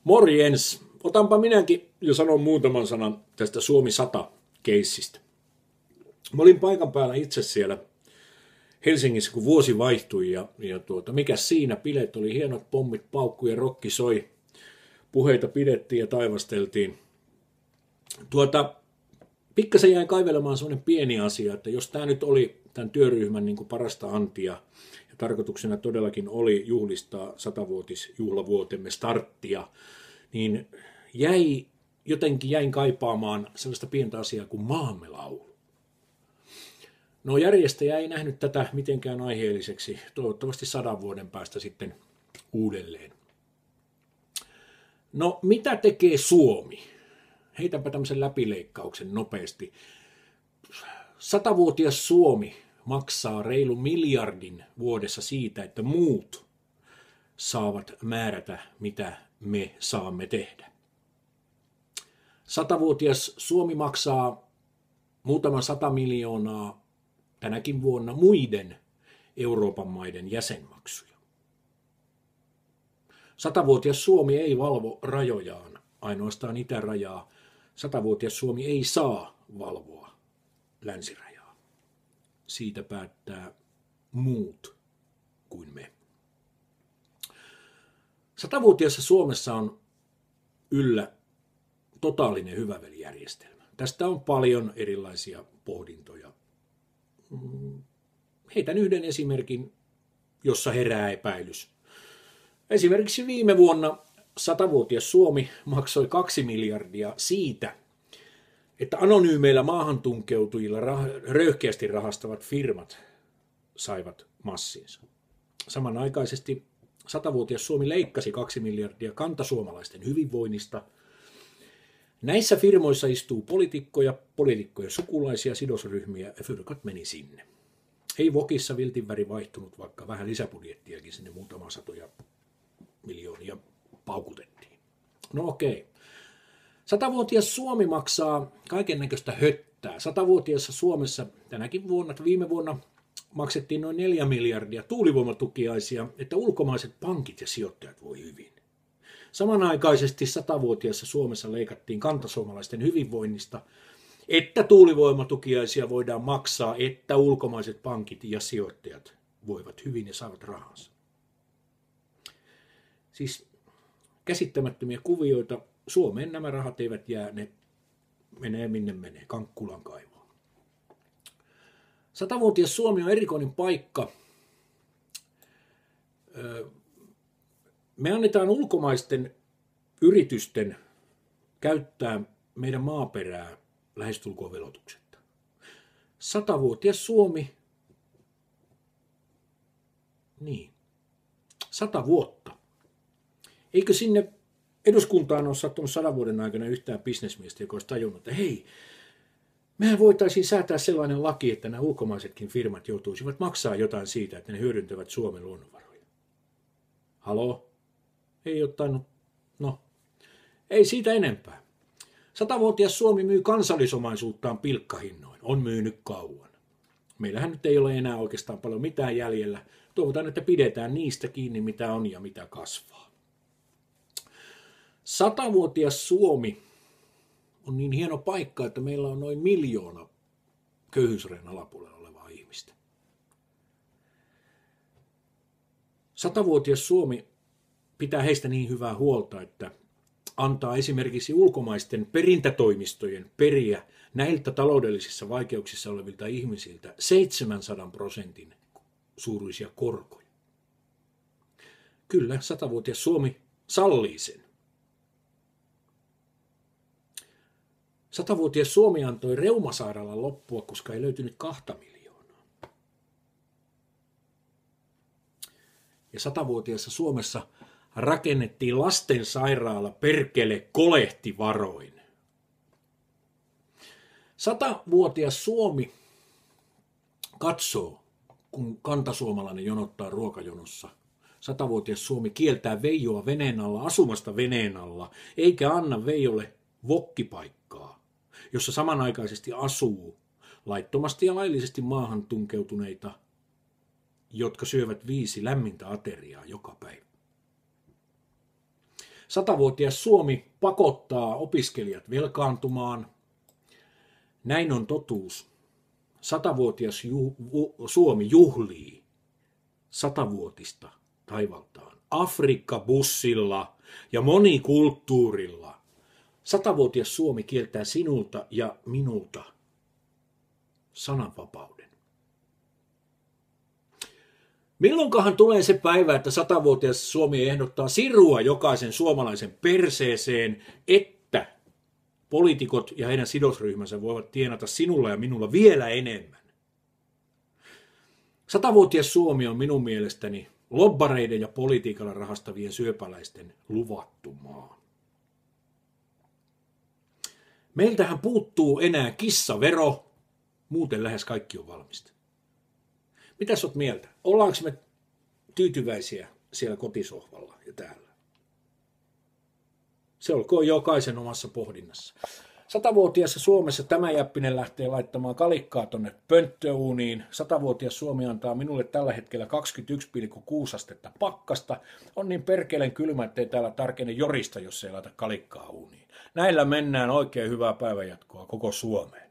Morjens. Otanpa minäkin ja sanon muutaman sanan tästä Suomi 100-keissistä. Mä olin paikan päällä itse siellä Helsingissä, kun vuosi vaihtui ja mikä siinä, bileet oli hienot, pommit paukkui ja rokki soi. Puheita pidettiin ja taivasteltiin. Pikkasen jäi kaivelemaan sellainen pieni asia, että jos tämä nyt oli tämän työryhmän niin kuin parasta antia, ja tarkoituksena todellakin oli juhlistaa 100-vuotisjuhlavuotemme starttia, niin jäin kaipaamaan sellaista pientä asiaa kuin maamme laulu. No järjestäjä ei nähnyt tätä mitenkään aiheelliseksi, toivottavasti 100 vuoden päästä sitten uudelleen. No mitä tekee Suomi? Heitänpä tämmöisen läpileikkauksen nopeasti. 100-vuotias Suomi maksaa reilu miljardin vuodessa siitä, että muut saavat määrätä, mitä me saamme tehdä. 100-vuotias Suomi maksaa muutaman 100 miljoonaa tänäkin vuonna muiden Euroopan maiden jäsenmaksuja. 100-vuotias Suomi ei valvo rajojaan, ainoastaan itärajaa. 100-vuotias Suomi ei saa valvoa länsirajaa. Siitä päättää muut kuin me. 100-vuotiaassa Suomessa on yllä totaalinen hyvävelijärjestelmä. Tästä on paljon erilaisia pohdintoja. Heitän yhden esimerkin, jossa herää epäilys. Esimerkiksi viime vuonna 100-vuotias Suomi maksoi 2 miljardia siitä, että anonyymeillä maahantunkeutujilla röyhkeästi rahastavat firmat saivat massinsa. Samanaikaisesti 100-vuotias Suomi leikkasi 2 miljardia kantasuomalaisten hyvinvoinnista. Näissä firmoissa istuu poliitikkoja sukulaisia, sidosryhmiä ja fyrkat meni sinne. Ei vokissa viltin väri vaihtunut, vaikka vähän lisäbudjettiakin sinne muutama satoja miljoonia paukutettiin. No okei. 100-vuotias Suomi maksaa kaikennäköistä höttää. 100-vuotiaassa Suomessa tänäkin vuonna, viime vuonna maksettiin noin 4 miljardia tuulivoimatukiaisia, että ulkomaiset pankit ja sijoittajat voi hyvin. Samanaikaisesti 100-vuotiaassa Suomessa leikattiin kantasuomalaisten hyvinvoinnista, että tuulivoimatukiaisia voidaan maksaa, että ulkomaiset pankit ja sijoittajat voivat hyvin ja saavat rahansa. Siis käsittämättömiä kuvioita. Suomeen nämä rahat eivät jää, ne menee minne menee, Kankkulan kaivoon. 100-vuotias Suomi on erikoinen paikka. Me annetaan ulkomaisten yritysten käyttää meidän maaperää lähestulkoon velotuksetta. 100-vuotias Suomi, 100 vuotta. Eikö sinne eduskuntaan ole sattunut 100 vuoden aikana yhtään bisnesmiestä, joka olisi tajunnut, että hei, mehän voitaisiin säätää sellainen laki, että nämä ulkomaisetkin firmat joutuisivat maksaa jotain siitä, että ne hyödyntävät Suomen luonnonvaroja. Haloo? Ei ole tainnut. No, ei siitä enempää. 100-vuotias Suomi myy kansallisomaisuuttaan pilkkahinnoin. On myynyt kauan. Meillähän nyt ei ole enää oikeastaan paljon mitään jäljellä. Toivotaan, että pidetään niistä kiinni, mitä on ja mitä kasvaa. 100-vuotias Suomi on niin hieno paikka, että meillä on noin 1 miljoona köyhyysrajan alapuolella olevaa ihmistä. 100-vuotias Suomi pitää heistä niin hyvää huolta, että antaa esimerkiksi ulkomaisten perintätoimistojen periä näiltä taloudellisissa vaikeuksissa olevilta ihmisiltä 700% suuruisia korkoja. Kyllä, 100-vuotias Suomi sallii sen. 100-vuotias Suomi antoi reumasairaalan loppua, koska ei löytynyt 2 miljoonaa. Ja 100-vuotiaassa Suomessa rakennettiin lastensairaala perkele kolehtivaroin. 100-vuotias Suomi katsoo, kun kantasuomalainen jonottaa ruokajonossa. 100-vuotias Suomi kieltää Veijoa veneen alla asumasta veneen alla, eikä anna Veijolle vokkipaikkaa, jossa samanaikaisesti asuu laittomasti ja laillisesti maahan tunkeutuneita, jotka syövät 5 lämmintä ateriaa joka päivä. 100-vuotias Suomi pakottaa opiskelijat velkaantumaan. Näin on totuus. 100-vuotias Suomi juhlii 100-vuotista taivaltaan Afrikka-bussilla ja monikulttuurilla. 100-vuotias Suomi kieltää sinulta ja minulta sananvapauden. Milloinkahan tulee se päivä, että 100-vuotias Suomi ehdottaa sirua jokaisen suomalaisen perseeseen, että poliitikot ja heidän sidosryhmänsä voivat tienata sinulla ja minulla vielä enemmän? 100-vuotias Suomi on minun mielestäni lobbareiden ja politiikalla rahastavien syöpäläisten luvattu maa. Meiltähän puuttuu enää kissavero, muuten lähes kaikki on valmista. Mitäs oot mieltä? Ollaanko me tyytyväisiä siellä kotisohvalla ja täällä? Se olkoon jokaisen omassa pohdinnassa. 100-vuotiaassa Suomessa tämä jäppinen lähtee laittamaan kalikkaa tonne pönttöuuniin. 100-vuotias Suomi antaa minulle tällä hetkellä 21,6 astetta pakkasta. On niin perkeleen kylmä, ettei täällä tarkene jorista, jos ei laita kalikkaa uuniin. Näillä mennään, oikein hyvää päivänjatkoa koko Suomeen.